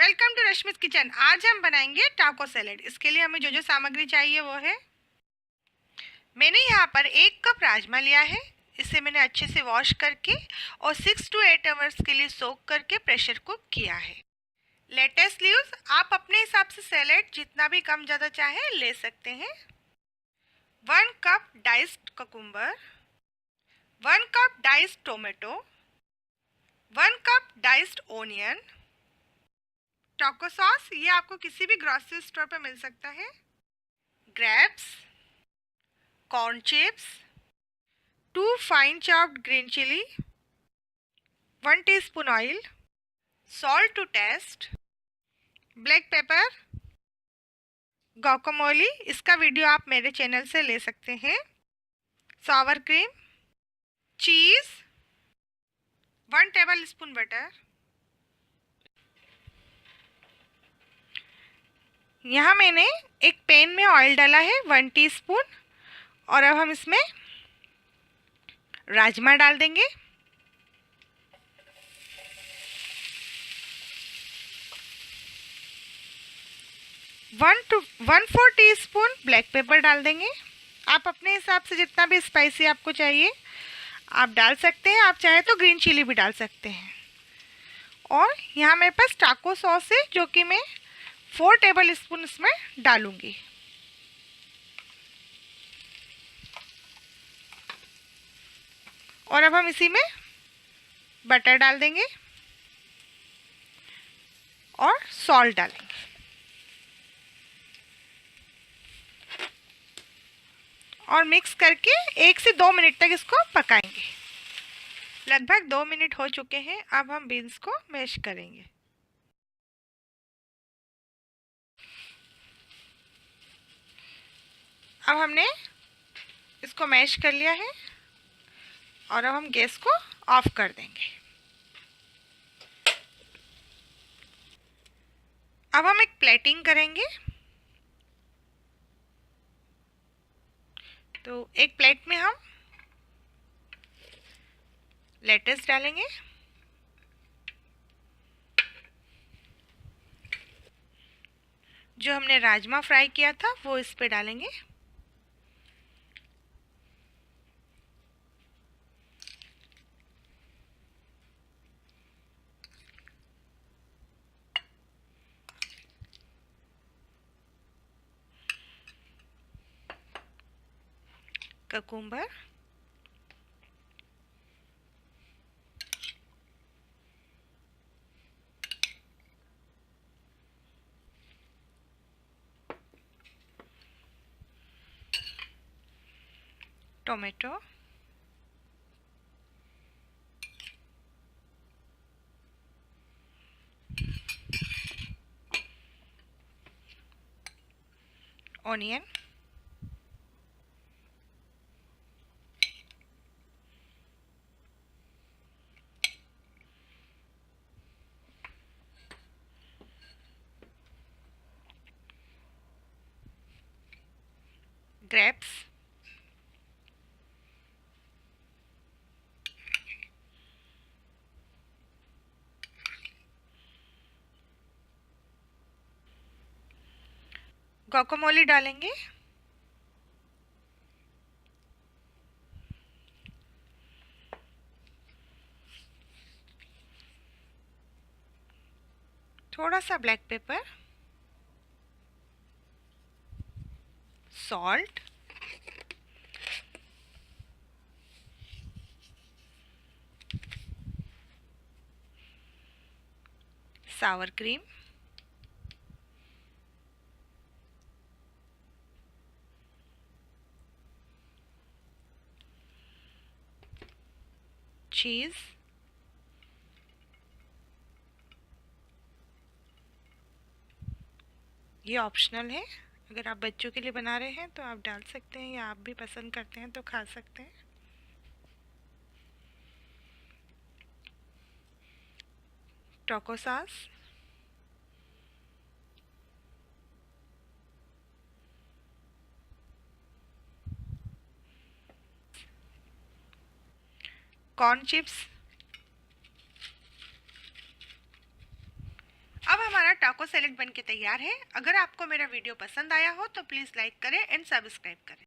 Welcome to Rashmi's kitchen. आज हम बनाएंगे टाको सैलेड। इसके लिए हमें जो जो सामग्री चाहिए वो है, मैंने यहाँ पर 1 कप राजमा लिया है। इसे मैंने अच्छे से वॉश करके और 6 to 8 आवर्स के लिए सोक करके प्रेशर कुक किया है। लेट्स लीव्स आप अपने हिसाब से सैलेड जितना भी कम ज़्यादा चाहे ले सकते हैं। 1 cup diced cucumber, 1 cup diced tomato, 1 cup diced onion. टाको सॉस ये आपको किसी भी ग्रोसरी स्टोर पर मिल सकता है। Grapes, corn chips, 2 fine chopped green chili, 1 teaspoon oil, salt to taste, black pepper, guacamole, इसका वीडियो आप मेरे चैनल से ले सकते हैं, sour cream, चीज़, 1 tablespoon बटर। यहाँ मैंने एक पैन में ऑयल डाला है 1 टीस्पून और अब हम इसमें राजमा डाल देंगे। 1/4 टीस्पून ब्लैक पेपर डाल देंगे। आप अपने हिसाब से जितना भी स्पाइसी आपको चाहिए आप डाल सकते हैं। आप चाहे तो ग्रीन चिली भी डाल सकते हैं। और यहाँ मेरे पास टाको सॉस है जो कि मैं 4 टेबलस्पून इसमें डालूंगी। और अब हम इसी में बटर डाल देंगे और सॉल्ट डालेंगे। और मिक्स करके 1 से 2 मिनट तक इसको पकाएंगे। लगभग 2 मिनट हो चुके हैं। अब हम बीन्स को मैश करेंगे। अब हमने इसको मैश कर लिया है और अब हम गैस को ऑफ कर देंगे। अब हम एक प्लेटिंग करेंगे। तो एक प्लेट में हम लेट्स डालेंगे, जो हमने राजमा फ्राई किया था वो इस पे डालेंगे। Cucumber, tomato, onion, grapes, guacamole डालेंगे। थोड़ा सा black pepper, salt, sour cream, cheese, ये ऑप्शनल है। अगर आप बच्चों के लिए बना रहे हैं तो आप डाल सकते हैं या आप भी पसंद करते हैं तो खा सकते हैं। टाको सॉस, कॉर्न चिप्स। अब हमारा टाको सैलेड बनके तैयार है। अगर आपको मेरा वीडियो पसंद आया हो तो प्लीज़ लाइक करें एंड सब्सक्राइब करें।